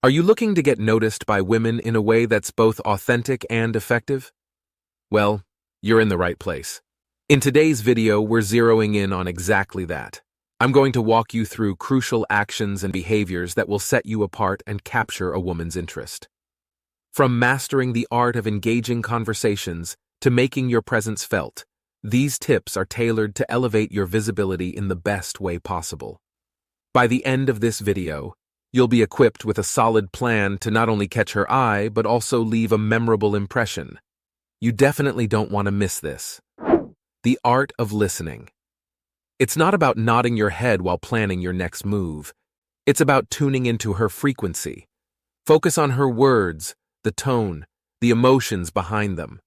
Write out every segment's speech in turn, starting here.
Are you looking to get noticed by women in a way that's both authentic and effective? Well, you're in the right place. In today's video, we're zeroing in on exactly that. I'm going to walk you through crucial actions and behaviors that will set you apart and capture a woman's interest. From mastering the art of engaging conversations to making your presence felt, these tips are tailored to elevate your visibility in the best way possible. By the end of this video, you'll be equipped with a solid plan to not only catch her eye, but also leave a memorable impression. You definitely don't want to miss this. The art of listening. It's not about nodding your head while planning your next move. It's about tuning into her frequency. Focus on her words, the tone, the emotions behind them.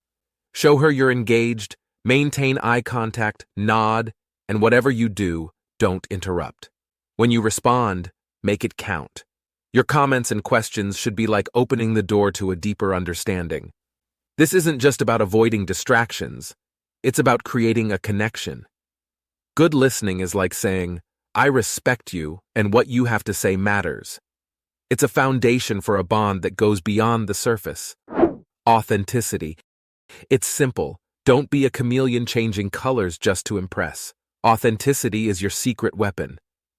Show her you're engaged, maintain eye contact, nod, and whatever you do, don't interrupt. When you respond, make it count. Your comments and questions should be like opening the door to a deeper understanding. This isn't just about avoiding distractions. It's about creating a connection. Good listening is like saying, "I respect you, and what you have to say matters." It's a foundation for a bond that goes beyond the surface. Authenticity. It's simple. Don't be a chameleon changing colors just to impress. Authenticity is your secret weapon.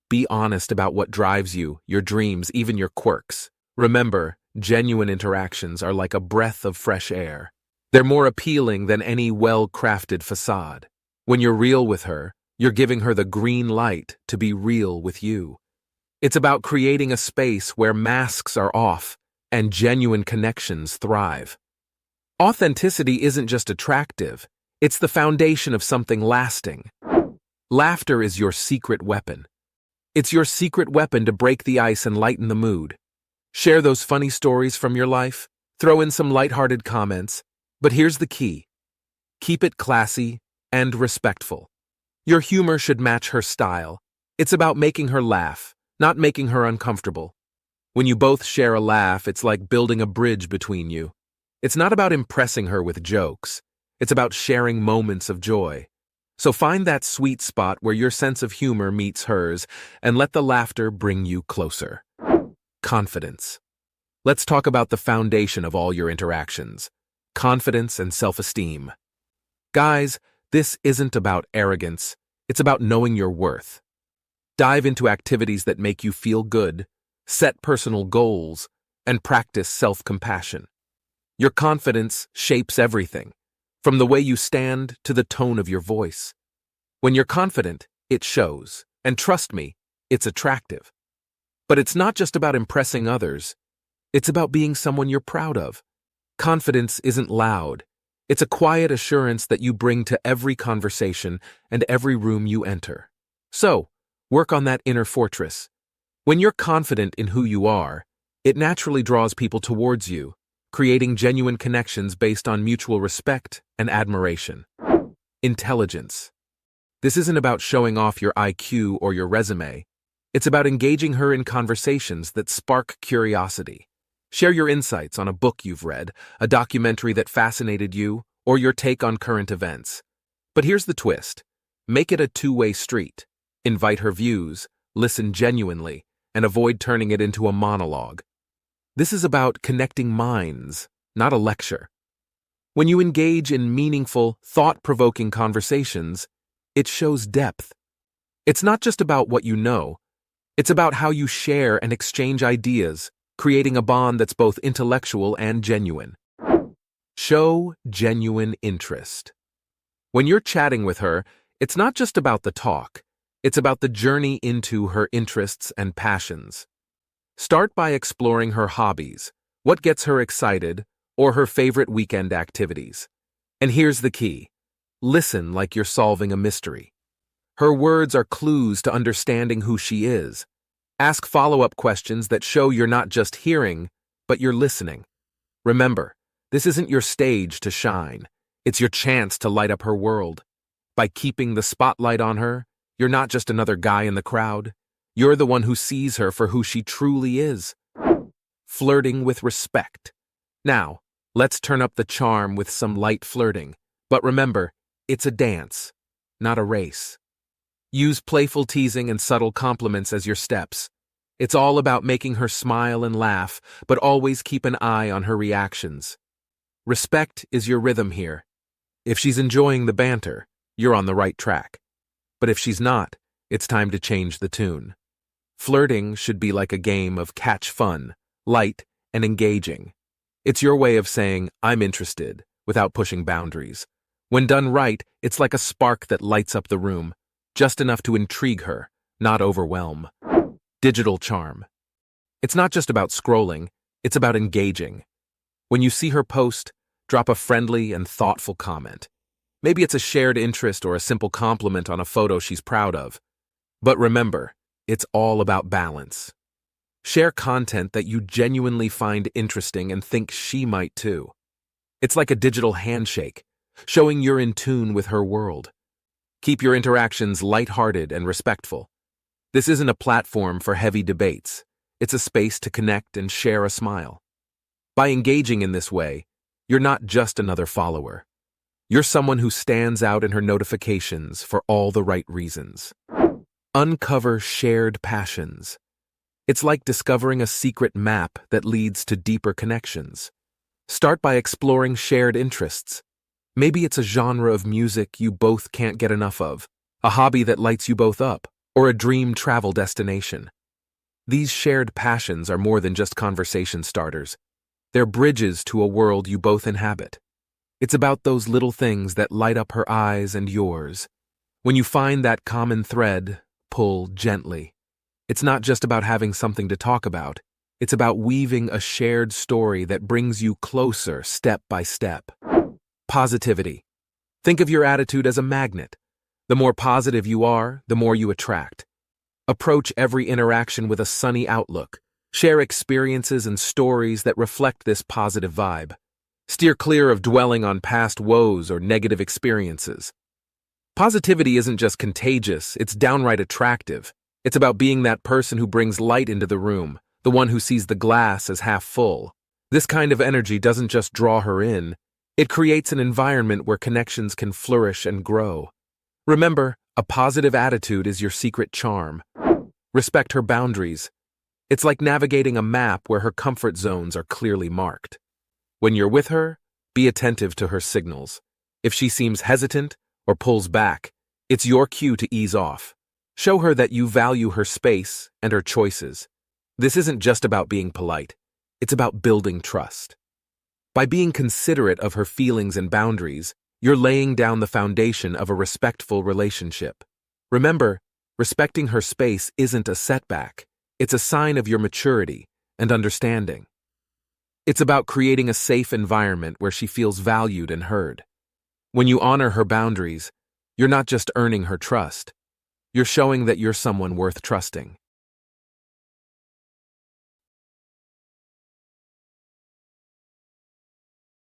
Be honest about what drives you, your dreams, even your quirks. Remember, genuine interactions are like a breath of fresh air. They're more appealing than any well-crafted facade. When you're real with her, you're giving her the green light to be real with you. It's about creating a space where masks are off and genuine connections thrive. Authenticity isn't just attractive, it's the foundation of something lasting. Laughter is your secret weapon. It's your secret weapon to break the ice and lighten the mood. Share those funny stories from your life, throw in some lighthearted comments, but here's the key. Keep it classy and respectful. Your humor should match her style. It's about making her laugh, not making her uncomfortable. When you both share a laugh, it's like building a bridge between you. It's not about impressing her with jokes. It's about sharing moments of joy. So find that sweet spot where your sense of humor meets hers and let the laughter bring you closer. Confidence. Let's talk about the foundation of all your interactions. Confidence and self-esteem. Guys, this isn't about arrogance. It's about knowing your worth. Dive into activities that make you feel good, set personal goals, and practice self-compassion. Your confidence shapes everything, from the way you stand to the tone of your voice. When you're confident, it shows, and trust me, it's attractive. But it's not just about impressing others. It's about being someone you're proud of. Confidence isn't loud. It's a quiet assurance that you bring to every conversation and every room you enter. So, work on that inner fortress. When you're confident in who you are, it naturally draws people towards you, creating genuine connections based on mutual respect and admiration. Intelligence. This isn't about showing off your IQ or your resume. It's about engaging her in conversations that spark curiosity. Share your insights on a book you've read, a documentary that fascinated you, or your take on current events. But here's the twist. Make it a two-way street. Invite her views, listen genuinely, and avoid turning it into a monologue. This is about connecting minds, not a lecture. When you engage in meaningful, thought-provoking conversations, it shows depth. It's not just about what you know. It's about how you share and exchange ideas, creating a bond that's both intellectual and genuine. Show genuine interest. When you're chatting with her, it's not just about the talk. It's about the journey into her interests and passions. Start by exploring her hobbies, what gets her excited, or her favorite weekend activities. And here's the key. Listen like you're solving a mystery. Her words are clues to understanding who she is. Ask follow-up questions that show you're not just hearing, but you're listening. Remember, this isn't your stage to shine. It's your chance to light up her world. By keeping the spotlight on her, you're not just another guy in the crowd. You're the one who sees her for who she truly is. Flirting with respect. Now, let's turn up the charm with some light flirting. But remember, it's a dance, not a race. Use playful teasing and subtle compliments as your steps. It's all about making her smile and laugh, but always keep an eye on her reactions. Respect is your rhythm here. If she's enjoying the banter, you're on the right track. But if she's not, it's time to change the tune. Flirting should be like a game of catch fun, light and engaging. It's your way of saying, "I'm interested," without pushing boundaries. When done right, it's like a spark that lights up the room, just enough to intrigue her, not overwhelm. Digital charm. It's not just about scrolling, it's about engaging. When you see her post, drop a friendly and thoughtful comment. Maybe it's a shared interest or a simple compliment on a photo she's proud of. But remember, it's all about balance. Share content that you genuinely find interesting and think she might too. It's like a digital handshake, showing you're in tune with her world. Keep your interactions lighthearted and respectful. This isn't a platform for heavy debates. It's a space to connect and share a smile. By engaging in this way, you're not just another follower. You're someone who stands out in her notifications for all the right reasons. Uncover shared passions. It's like discovering a secret map that leads to deeper connections. Start by exploring shared interests. Maybe it's a genre of music you both can't get enough of, a hobby that lights you both up, or a dream travel destination. These shared passions are more than just conversation starters. They're bridges to a world you both inhabit. It's about those little things that light up her eyes and yours. When you find that common thread, pull gently. It's not just about having something to talk about. It's about weaving a shared story that brings you closer step by step. Positivity. Think of your attitude as a magnet. The more positive you are, the more you attract. Approach every interaction with a sunny outlook. Share experiences and stories that reflect this positive vibe. Steer clear of dwelling on past woes or negative experiences. Positivity isn't just contagious, it's downright attractive. It's about being that person who brings light into the room, the one who sees the glass as half full. This kind of energy doesn't just draw her in, it creates an environment where connections can flourish and grow. Remember, a positive attitude is your secret charm. Respect her boundaries. It's like navigating a map where her comfort zones are clearly marked. When you're with her, be attentive to her signals. If she seems hesitant or pulls back, it's your cue to ease off. Show her that you value her space and her choices. This isn't just about being polite. It's about building trust. By being considerate of her feelings and boundaries, you're laying down the foundation of a respectful relationship. Remember, respecting her space isn't a setback. It's a sign of your maturity and understanding. It's about creating a safe environment where she feels valued and heard. When you honor her boundaries, you're not just earning her trust. You're showing that you're someone worth trusting.